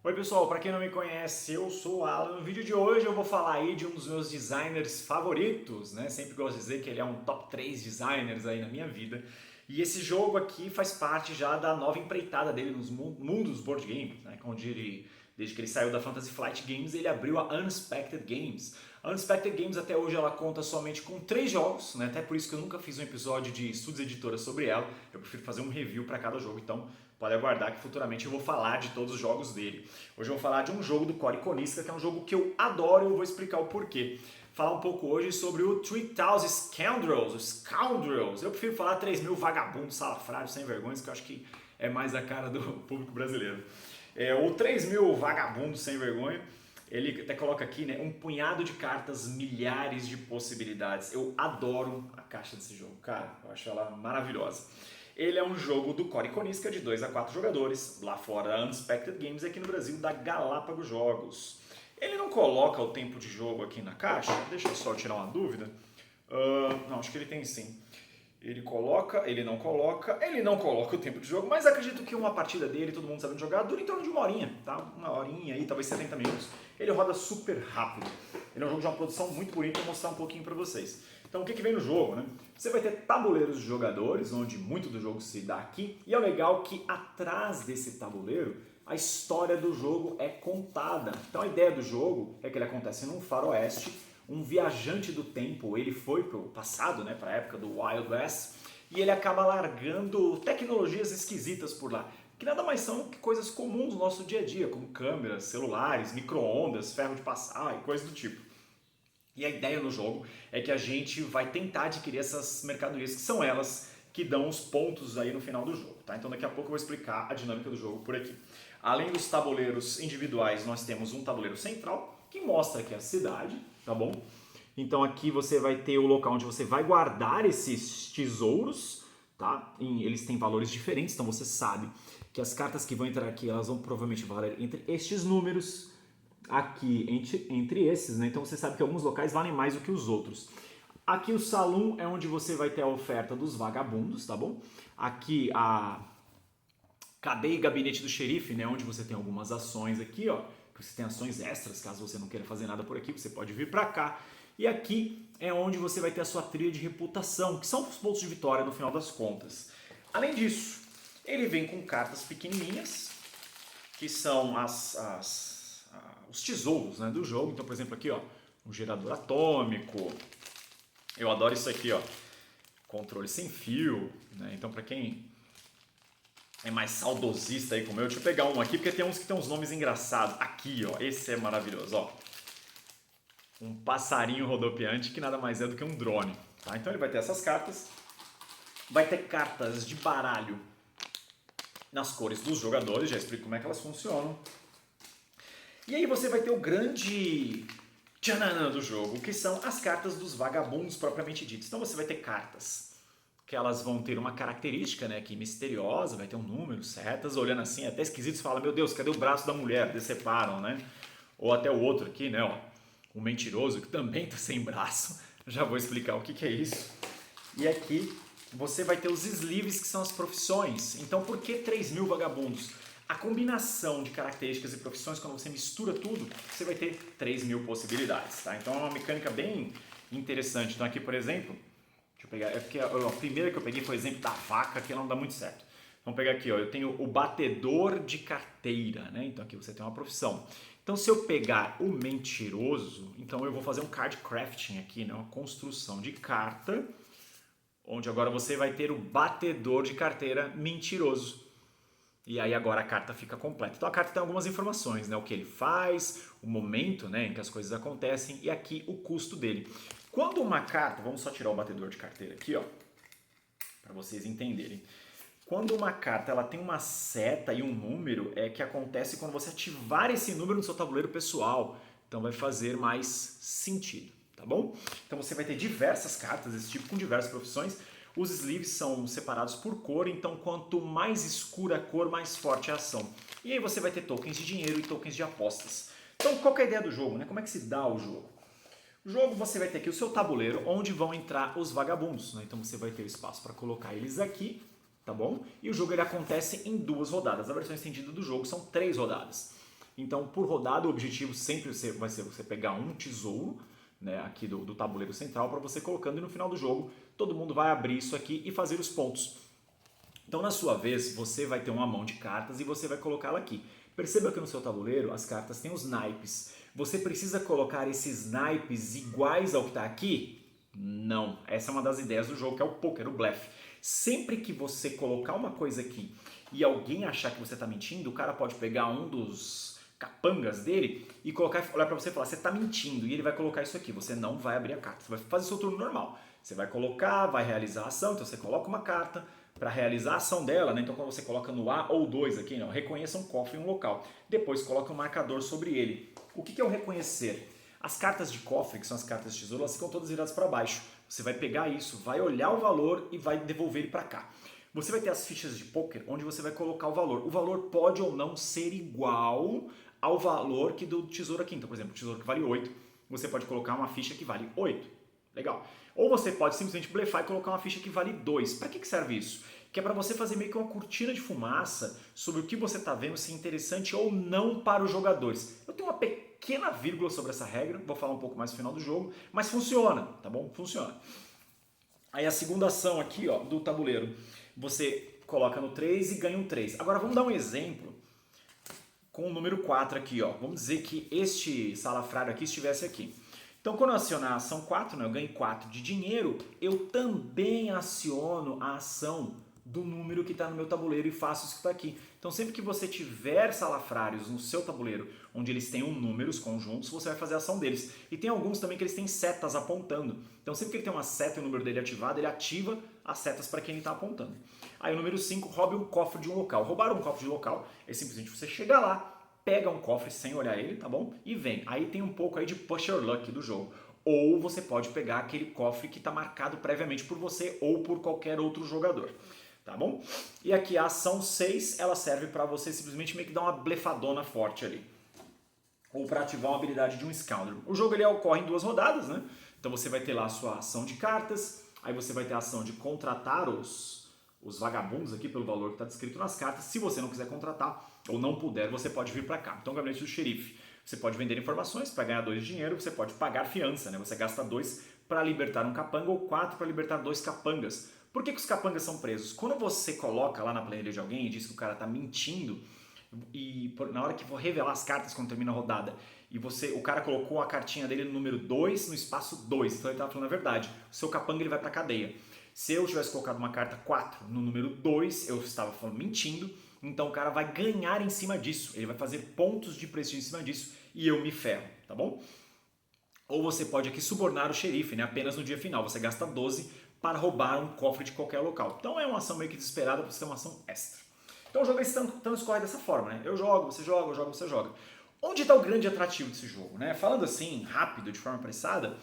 Oi pessoal, para quem não me conhece, eu sou o Alan. No vídeo de hoje eu vou falar aí de um dos meus designers favoritos, né? Sempre gosto de dizer que ele é um top 3 designers aí na minha vida. E esse jogo aqui faz parte já da nova empreitada dele nos mundos dos board games, né? Onde ele, desde que ele saiu da Fantasy Flight Games, ele abriu a Unexpected Games. A Unexpected Games até hoje ela conta somente com 3 jogos, né? Até por isso que eu nunca fiz um episódio de estudos editoras sobre ela. Eu prefiro fazer um review para cada jogo, então pode aguardar que futuramente eu vou falar de todos os jogos dele. Hoje eu vou falar de um jogo do Cory Koniska, que é um jogo que eu adoro e eu vou explicar o porquê. Falar um pouco hoje sobre o 3000 Scoundrels, os Scoundrels. Eu prefiro falar 3000 vagabundos, salafrários, sem vergonhas, que eu acho que é mais a cara do público brasileiro. O 3000 vagabundos sem vergonha, ele até coloca aqui, né, um punhado de cartas, milhares de possibilidades. Eu adoro a caixa desse jogo, cara, eu acho ela maravilhosa. Ele é um jogo do Cory Koniska de 2 a 4 jogadores, lá fora da Unexpected Games e aqui no Brasil da Galápagos Jogos. Ele não coloca o tempo de jogo aqui na caixa, deixa eu só tirar uma dúvida. Não, acho que ele tem sim. Ele não coloca o tempo de jogo, mas acredito que uma partida dele, todo mundo sabendo jogar, dura em torno de uma horinha, tá? Uma horinha aí, talvez 70 minutos. Ele roda super rápido. Ele é um jogo de uma produção muito bonita, vou mostrar um pouquinho pra vocês. Então o que vem no jogo, né? Você vai ter tabuleiros de jogadores, onde muito do jogo se dá aqui, e é legal que atrás desse tabuleiro a história do jogo é contada. Então a ideia do jogo é que ele acontece num faroeste, um viajante do tempo, ele foi para o passado, né, para a época do Wild West, e ele acaba largando tecnologias esquisitas por lá, que nada mais são que coisas comuns no nosso dia a dia, como câmeras, celulares, micro-ondas, ferro de passar e coisas do tipo. E a ideia no jogo é que a gente vai tentar adquirir essas mercadorias, que são elas que dão os pontos aí no final do jogo, tá? Então daqui a pouco eu vou explicar a dinâmica do jogo por aqui. Além dos tabuleiros individuais, nós temos um tabuleiro central que mostra aqui a cidade, tá bom? Então aqui você vai ter o local onde você vai guardar esses tesouros, tá? Eles têm valores diferentes, então você sabe que as cartas que vão entrar aqui, elas vão provavelmente valer entre estes números aqui, entre esses, né? Então você sabe que alguns locais valem mais do que os outros. Aqui o salão é onde você vai ter a oferta dos vagabundos, tá bom? Aqui a cadeia e gabinete do xerife, né? Onde você tem algumas ações aqui, ó. Você tem ações extras, caso você não queira fazer nada por aqui, você pode vir para cá. E aqui é onde você vai ter a sua trilha de reputação, que são os pontos de vitória no final das contas. Além disso, ele vem com cartas pequenininhas, que são os tesouros, né, do jogo. Então, por exemplo, aqui, ó, um gerador atômico. Eu adoro isso aqui, ó, controle sem fio, né? Então, para quem é mais saudosista aí como eu, deixa eu pegar um aqui, porque tem uns que tem uns nomes engraçados. Aqui, ó, esse é maravilhoso, ó. Um passarinho rodopiante que nada mais é do que um drone, tá? Então ele vai ter essas cartas, vai ter cartas de baralho nas cores dos jogadores, já explico como é que elas funcionam. E aí você vai ter o grande tchananã do jogo, que são as cartas dos vagabundos propriamente ditas. Então você vai ter cartas que elas vão ter uma característica, né, que misteriosa, vai ter um número, setas, olhando assim, até esquisito, você fala, meu Deus, cadê o braço da mulher? Deceparam, né? Ou até o outro aqui, né, ó, o mentiroso, que também tá sem braço, já vou explicar o que é isso. E aqui você vai ter os sleeves, que são as profissões. Então por que 3000 vagabundos? A combinação de características e profissões, quando você mistura tudo, você vai ter 3000 possibilidades, tá? Então é uma mecânica bem interessante. Então aqui, por exemplo, deixa eu pegar, é porque a primeira que eu peguei foi o exemplo da vaca, que não dá muito certo. Vamos pegar aqui, ó, eu tenho o batedor de carteira, né? Então aqui você tem uma profissão. Então se eu pegar o mentiroso, então eu vou fazer um card crafting aqui, né? Uma construção de carta, onde agora você vai ter o batedor de carteira mentiroso. E aí agora a carta fica completa. Então a carta tem algumas informações, né? O que ele faz, o momento, né, em que as coisas acontecem e aqui o custo dele. Quando uma carta, vamos só tirar o batedor de carteira aqui, ó, para vocês entenderem. Quando uma carta ela tem uma seta e um número, é que acontece quando você ativar esse número no seu tabuleiro pessoal. Então vai fazer mais sentido, tá bom? Então você vai ter diversas cartas desse tipo com diversas profissões. Os sleeves são separados por cor, então quanto mais escura a cor, mais forte a ação. E aí você vai ter tokens de dinheiro e tokens de apostas. Então qual que é a ideia do jogo, né? Como é que se dá o jogo? O jogo você vai ter aqui o seu tabuleiro, onde vão entrar os vagabundos, né? Então você vai ter o espaço para colocar eles aqui, tá bom? E o jogo ele acontece em 2 rodadas. A versão estendida do jogo são 3 rodadas. Então, por rodada, o objetivo sempre vai ser você pegar um tesouro, né, aqui do tabuleiro central para você colocando, e no final do jogo todo mundo vai abrir isso aqui e fazer os pontos. Então, na sua vez, você vai ter uma mão de cartas e você vai colocá-la aqui. Perceba que no seu tabuleiro as cartas têm os naipes. Você precisa colocar esses naipes iguais ao que está aqui? Não. Essa é uma das ideias do jogo, que é o poker, o blefe. Sempre que você colocar uma coisa aqui e alguém achar que você está mentindo, o cara pode pegar um dos capangas dele e colocar, olhar para você e falar, você está mentindo, e ele vai colocar isso aqui, você não vai abrir a carta, você vai fazer o seu turno normal. Você vai colocar, vai realizar a ação, então você coloca uma carta para realizar a ação dela, né? Então quando você coloca no A ou 2 aqui, não, reconheça um cofre em um local. Depois coloca um marcador sobre ele. O que é o reconhecer? As cartas de cofre, que são as cartas de tesouro, elas ficam todas viradas para baixo. Você vai pegar isso, vai olhar o valor e vai devolver ele para cá. Você vai ter as fichas de poker onde você vai colocar o valor. O valor pode ou não ser igual ao valor que do tesouro aqui. Então, por exemplo, o tesouro que vale 8, você pode colocar uma ficha que vale 8. Legal. Ou você pode simplesmente blefar e colocar uma ficha que vale 2. Para que serve isso? Que é para você fazer meio que uma cortina de fumaça sobre o que você está vendo, se é interessante ou não para os jogadores. Eu tenho uma pequena vírgula sobre essa regra, vou falar um pouco mais no final do jogo, mas funciona, tá bom? Funciona. Aí a segunda ação aqui, ó, do tabuleiro, você coloca no 3 e ganha um 3. Agora vamos dar um exemplo com o número 4 aqui, ó. Vamos dizer que este salafrário aqui estivesse aqui. Então, quando eu acionar a ação 4, né, eu ganho 4 de dinheiro, eu também aciono a ação do número que está no meu tabuleiro e faço isso que está aqui. Então, sempre que você tiver salafrários no seu tabuleiro, onde eles tenham números conjuntos, você vai fazer a ação deles. E tem alguns também que eles têm setas apontando. Então, sempre que ele tem uma seta e o número dele ativado, ele ativa as setas para quem ele está apontando. Aí, o número 5, roube um cofre de um local. Roubar um cofre de local é simplesmente você chegar lá, pega um cofre sem olhar ele, tá bom? E vem. Aí tem um pouco aí de push your luck do jogo. Ou você pode pegar aquele cofre que está marcado previamente por você ou por qualquer outro jogador. Tá bom? E aqui a ação 6, ela serve para você simplesmente meio que dar uma blefadona forte ali. Ou para ativar uma habilidade de um Scoundrel. O jogo ele ocorre em 2 rodadas, né? Então você vai ter lá a sua ação de cartas, aí você vai ter a ação de contratar os vagabundos aqui pelo valor que está descrito nas cartas. Se você não quiser contratar ou não puder, você pode vir para cá. Então, o gabinete do xerife. Você pode vender informações para ganhar 2 de dinheiro, você pode pagar fiança, né? Você gasta 2 para libertar um capanga ou 4 para libertar 2 capangas. Por que os capangas são presos? Quando você coloca lá na planilha de alguém e diz que o cara está mentindo, e na hora que for revelar as cartas quando termina a rodada, e o cara colocou a cartinha dele no número 2, no espaço 2, então ele estava falando a verdade. O seu capanga ele vai para a cadeia. Se eu tivesse colocado uma carta 4 no número 2, eu estava falando mentindo, então o cara vai ganhar em cima disso, ele vai fazer pontos de prestígio em cima disso e eu me ferro, tá bom? Ou você pode aqui subornar o xerife, né? Apenas no dia final, você gasta 12 para roubar um cofre de qualquer local. Então é uma ação meio que desesperada para você ter uma ação extra. Então o jogo então escorre dessa forma, né? Eu jogo, você joga, eu jogo, você joga. Onde está o grande atrativo desse jogo, né? Falando assim, rápido, de forma apressada,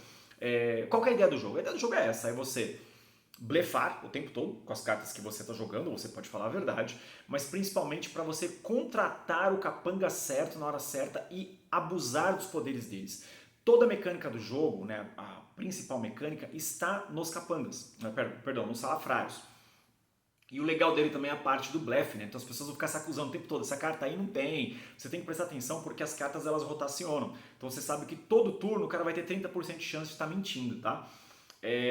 qual que é a ideia do jogo? A ideia do jogo é essa, é você blefar o tempo todo com as cartas que você está jogando, você pode falar a verdade, mas principalmente para você contratar o capanga certo na hora certa e abusar dos poderes deles. Toda a mecânica do jogo, né, a principal mecânica, está nos capangas, perdão, nos salafrários. E o legal dele também é a parte do blefe, né? Então as pessoas vão ficar se acusando o tempo todo. Essa carta aí não tem. Você tem que prestar atenção porque as cartas elas rotacionam. Então você sabe que todo turno o cara vai ter 30% de chance de estar mentindo, tá?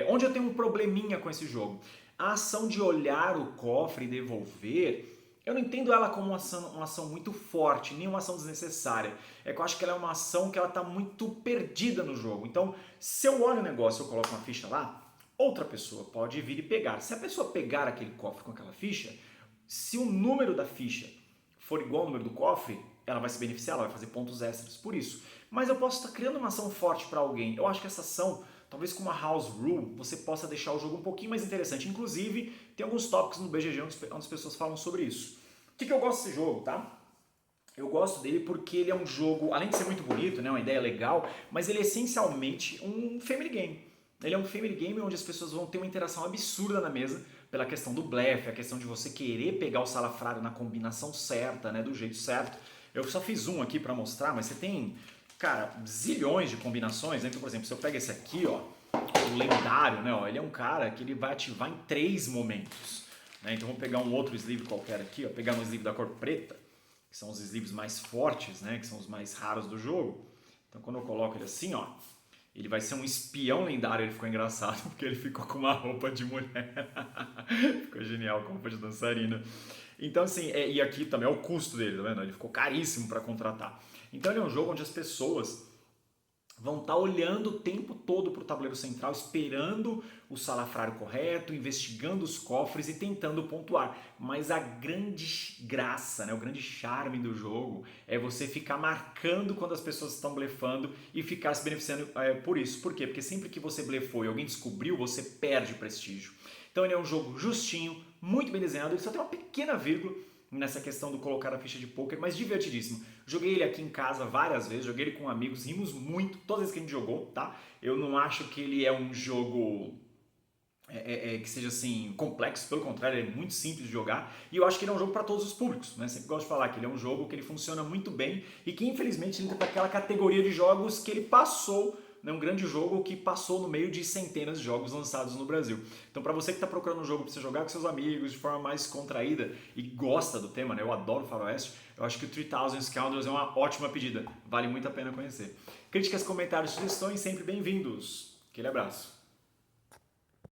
Onde eu tenho um probleminha com esse jogo? A ação de olhar o cofre e devolver, eu não entendo ela como uma ação muito forte, nem uma ação desnecessária. É que eu acho que ela é uma ação que ela está muito perdida no jogo. Então, se eu olho o negócio e eu coloco uma ficha lá, outra pessoa pode vir e pegar. Se a pessoa pegar aquele cofre com aquela ficha, se o número da ficha for igual ao número do cofre, ela vai se beneficiar, ela vai fazer pontos extras por isso. Mas eu posso estar criando uma ação forte para alguém. Eu acho que essa ação, talvez com uma house rule, você possa deixar o jogo um pouquinho mais interessante. Inclusive, tem alguns tópicos no BGG onde as pessoas falam sobre isso. O que eu gosto desse jogo, tá? Eu gosto dele porque ele é um jogo, além de ser muito bonito, né, uma ideia legal, mas ele é essencialmente um family game. Ele é um family game onde as pessoas vão ter uma interação absurda na mesa, pela questão do blefe, a questão de você querer pegar o salafrário na combinação certa, né, do jeito certo. Eu só fiz um aqui para mostrar, mas você tem, cara, zilhões de combinações, né? Então, por exemplo, se eu pego esse aqui, ó, o lendário, né, ó, ele é um cara que ele vai ativar em 3 momentos. Né? Então, vamos pegar um outro sleeve qualquer aqui, ó, pegar um sleeve da cor preta, que são os sleeves mais fortes, né, que são os mais raros do jogo. Então quando eu coloco ele assim, ó, ele vai ser um espião lendário. Ele ficou engraçado porque ele ficou com uma roupa de mulher. Ficou genial, com roupa de dançarina. Então assim, e aqui também é o custo dele, tá vendo? Ele ficou caríssimo para contratar. Então ele é um jogo onde as pessoas vão estar olhando o tempo todo para o tabuleiro central, esperando o salafrário correto, investigando os cofres e tentando pontuar. Mas a grande graça, né, o grande charme do jogo é você ficar marcando quando as pessoas estão blefando e ficar se beneficiando por isso. Por quê? Porque sempre que você blefou e alguém descobriu, você perde prestígio. Então ele é um jogo justinho, muito bem desenhado, ele só tem uma pequena vírgula nessa questão do colocar a ficha de poker, mas divertidíssimo. Joguei ele aqui em casa várias vezes, joguei ele com amigos, rimos muito todas as vezes que a gente jogou, tá? Eu não acho que ele é um jogo que seja assim complexo, pelo contrário, ele é muito simples de jogar e eu acho que ele é um jogo para todos os públicos, né? Sempre gosto de falar que ele é um jogo que ele funciona muito bem e que infelizmente entra para aquela categoria de jogos que ele passou, né? Um grande jogo que passou no meio de centenas de jogos lançados no Brasil. Então para você que está procurando um jogo para você jogar com seus amigos de forma mais contraída e gosta do tema, né? Eu adoro Faroeste, eu acho que o 3000 Scoundrels é uma ótima pedida, vale muito a pena conhecer. Críticas, comentários, sugestões sempre bem-vindos. Aquele abraço.